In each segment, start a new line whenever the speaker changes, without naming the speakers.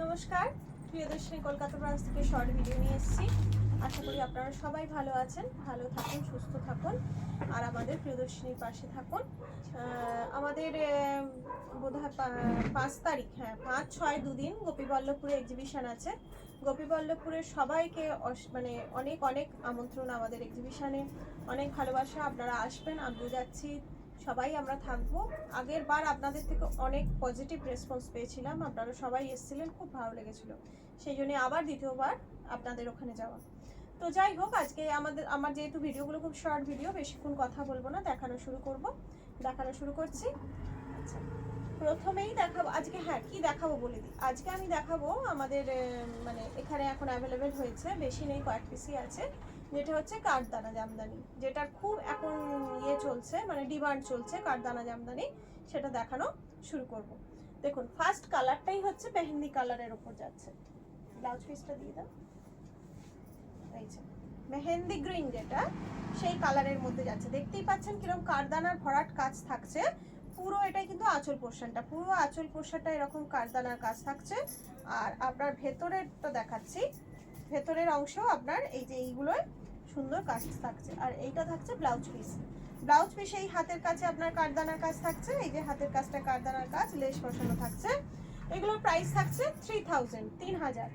নমস্কার, প্রিয়দর্শিনী কলকাতা ব্রাঞ্চ থেকে short video নিয়ে এসেছি। আশা করি আপনারা সবাই ভালো আছেন, ভালো থাকুন, সুস্থ থাকুন আর আমাদের প্রিয়দর্শিনীর পাশে থাকুন। আমাদের বোধহয় 5 তারিখ, হ্যাঁ 5-6 দুদিন গোপীবল্লভপুরে এক্সিবিশন আছে। গোপীবল্লভপুরের সবাইকে মানে অনেক অনেক আমন্ত্রণ আমাদের এক্সিবিশনে। অনেক ভালোবাসা, আপনারা আসবেন, আমিও যাচ্ছি, সবাই আমরা থাকবো। আগের বার আপনাদের থেকে অনেক পজিটিভ রেসপন্স পেয়েছিলাম, আপনারা সবাই এসেছিলেন, খুব ভালো লেগেছিল, সেই জন্য আবার দ্বিতীয়বার আপনাদের ওখানে যাওয়া। তো যাই হোক, আজকে আমার যেহেতু ভিডিওগুলো খুব শর্ট ভিডিও, বেশিক্ষণ কথা বলবো না, দেখানো শুরু করছি। আচ্ছা, প্রথমেই দেখাবো আজকে, হ্যাঁ কি দেখাবো বলে দিই। আজকে আমি দেখাবো আমাদের মানে এখানে এখন অ্যাভেলেবেল হয়েছে, বেশি নেই, কয়েক পিসই আছে, যেটা হচ্ছে কাঠদানা জামদানি, যেটা খুব এখন চলছে, মানে ডিমান্ড চলছে কাঠদানা জামদানি, সেটা দেখানো শুরু করব। দেখুন, ফার্স্ট কালারটাই হচ্ছে মেহেন্দি কালারের উপর যাচ্ছে। ব্লাউজ পিসটা দিয়ে দাও। এই যে মেহেন্দি গ্রিন, যেটা সেই কালারের মধ্যে যাচ্ছে, দেখতেই পাচ্ছেন কিরকম কাঠদানার ভরাট কাজ থাকছে। পুরো এটাই কিন্তু আঁচল পোর্শনটা, পুরো আঁচল পোর্শনটা এরকম কাঠদানার কাজ থাকছে। আর আপনার ভেতরেরটা দেখাচ্ছি, ভেতরের অংশ আপনার এই যে এইগুলোয় সুন্দর কাজ থাকছে। আর এইটা থাকছে ব্লাউজ পিস। ব্লাউজ পিস এই হাতের কাছে আপনার কাঠদানার কাজ থাকছে, এই যে হাতের কাজটা কাঠদানার কাজ, লেস বসানো থাকছে। এগুলোর প্রাইস থাকছে 3000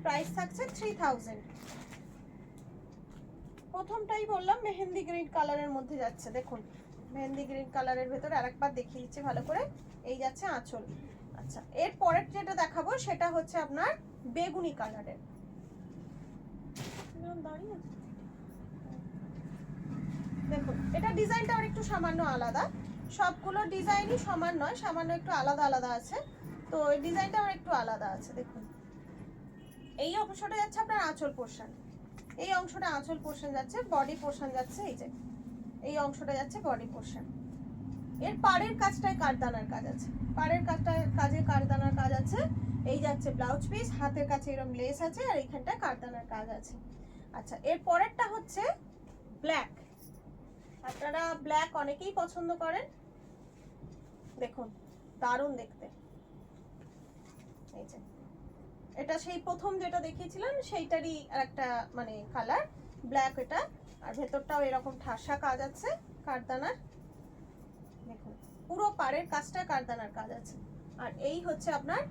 প্রাইস থাকছে 3000। প্রথমটাই বললাম মেহেন্দি গ্রিন কালারের মধ্যে যাচ্ছে, দেখুন মেহেন্দি গ্রিন কালারের ভেতরে আরেকবার দেখিয়ে দিচ্ছি ভালো করে, এই যাচ্ছে আঁচল। আচ্ছা, এর পরের যেটা দেখাবো সেটা হচ্ছে আপনার বেগুনি কালারের। দেখুন, এটা ডিজাইনটা আর একটু সামান্য আলাদা, সবগুলো ডিজাইনই সমান নয়, সামান্য একটু আলাদা আলাদা আছে, তো এই ডিজাইনটা আর একটু আলাদা আছে। দেখুন, এই অংশটা যাচ্ছে আপনার আঁচল পোর্শন, এই অংশটা আঁচল পোর্শন যাচ্ছে, বডি পোর্শন যাচ্ছে, এই যে এই অংশটা যাচ্ছে বডি পোর্শন। এর পাড়ের কাজটায় কাঠদানার কাজ আছে, পাড়ের কাজে কাঠদানার কাজ আছে। এই যাচ্ছে ব্লাউজ পিস, হাতের কাছে এরকম লেস আছে, আর এইখানটা কাঠদানার কাজ আছে। আচ্ছা, এর পরেরটা হচ্ছে ব্ল্যাক। আপনারা ব্ল্যাক অনেকেই পছন্দ করেন, দেখুন দারুণ দেখতে। এই যে এটা সেই প্রথম যেটা দেখিয়েছিলাম সেইটারই একটা মানে কালার ব্ল্যাক এটা। আর ভেতরটাও এরকম ঠাসা কাজ আছে কাঠদানার, দেখুন পুরো পাড়ের কাজটা কাঠদানার কাজ আছে। আর এই হচ্ছে আপনার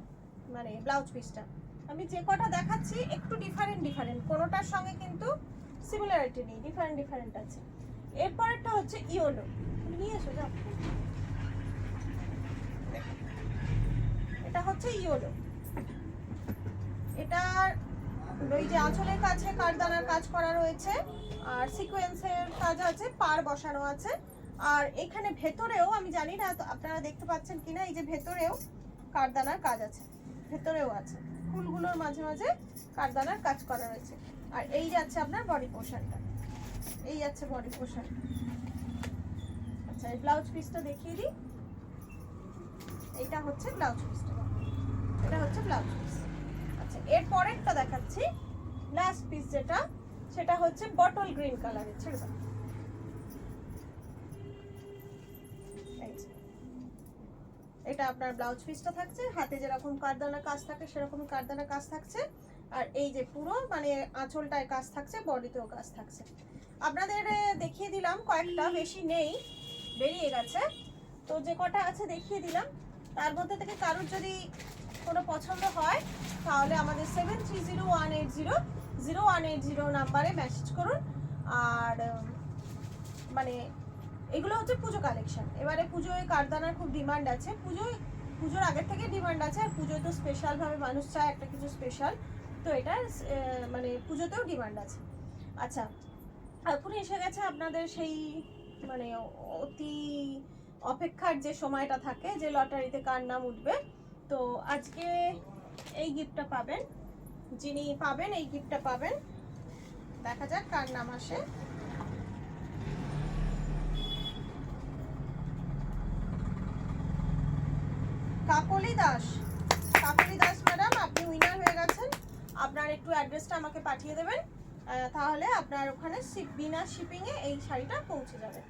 মানে ব্লাউজ পিসটা। আমি যে কটা দেখাচ্ছি একটু ডিফারেন্ট, কোনোটার সঙ্গে কিন্তু সিমিলারিটি নেই, ডিফারেন্ট আছে। এরপরেরটা হচ্ছে ইয়েলো, নিয়ে এসো যাও। এটা হচ্ছে ইয়েলো, এটার ওই যে আঁচলের কাছে কাঠদানার কাজ করা রয়েছে, আর সিকোয়েন্সের কাজ আছে, পাড় বসানো আছে। আর এখানে ভেতরেও আমি জানি না আপনারা দেখতে পাচ্ছেন কিনা, এই যে ভেতরেও কাঠদানার কাজ আছে, ভেতরেও আছে, ফুলগুলোর মাঝে মাঝে কাঠদানার কাজ করা রয়েছে। আর এই যাচ্ছে আপনার বডি পোর্শনটা, এই যাচ্ছে বডি পোর্শন। আচ্ছা, এই ব্লাউজ পিসটা দেখিয়ে দিই, এইটা হচ্ছে ব্লাউজ পিসটা, এটা হচ্ছে ব্লাউজ পিস। আচ্ছা, এর পরেরটা দেখাচ্ছি লাস্ট পিস, যেটা সেটা হচ্ছে বটল গ্রিন কালারের। ছেড়ে দাও। এটা আপনার ব্লাউজ পিসটা থাকছে, হাতে যেরকম কাঠদানা কাজ থাকে সেরকম কাঠদানা কাজ থাকছে। আর এই যে পুরো মানে আঁচলটায় কাজ থাকছে, বডিতেও কাজ থাকছে। আপনাদের দেখিয়ে দিলাম কয়েকটা, বেশি নেই, বেরিয়ে গেছে, তো যে কটা আছে দেখিয়ে দিলাম। তার মধ্যে থেকে কারোর যদি কোনো পছন্দ হয় তাহলে আমাদের 7301800180 নাম্বারে মেসেজ করুন। আর মানে এগুলো হচ্ছে পুজো কালেকশন, এবারে পুজোয় কাঠদানার খুব ডিমান্ড আছে, পুজোর আগের থেকে ডিমান্ড আছে, আর পুজোয় তো স্পেশালভাবে মানুষ চায় একটা কিছু স্পেশাল, তো এটা মানে পুজোতেও ডিমান্ড আছে। আচ্ছা, এখন এসে গেছে আপনাদের সেই মানে অতি অপেক্ষার যে সময়টা থাকে, যে লটারিতে কার নাম উঠবে। তো আজকে এই গিফটটা পাবেন, যিনি পাবেন এই গিফটটা পাবেন, দেখা যাক কার নাম আসে। কাকলি দাস ম্যাডাম, আপনি উইনার হয়ে গেছেন। আপনার একটু অ্যাড্রেসটা আমাকে পাঠিয়ে দেবেন, তাহলে আপনার ওখানে বিনা শিপিংয়ে এই শাড়িটা পৌঁছে যাবে।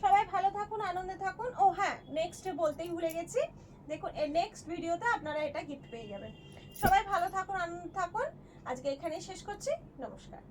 সবাই ভালো থাকুন, আনন্দে থাকুন। ও হ্যাঁ, নেক্সট বলতেই ভুলে গেছি, দেখুন এর নেক্সট ভিডিওতে আপনারা এটা গিফট পেয়ে যাবেন। সবাই ভালো থাকুন, আনন্দ থাকুন। আজকে এখানেই শেষ করছি। নমস্কার।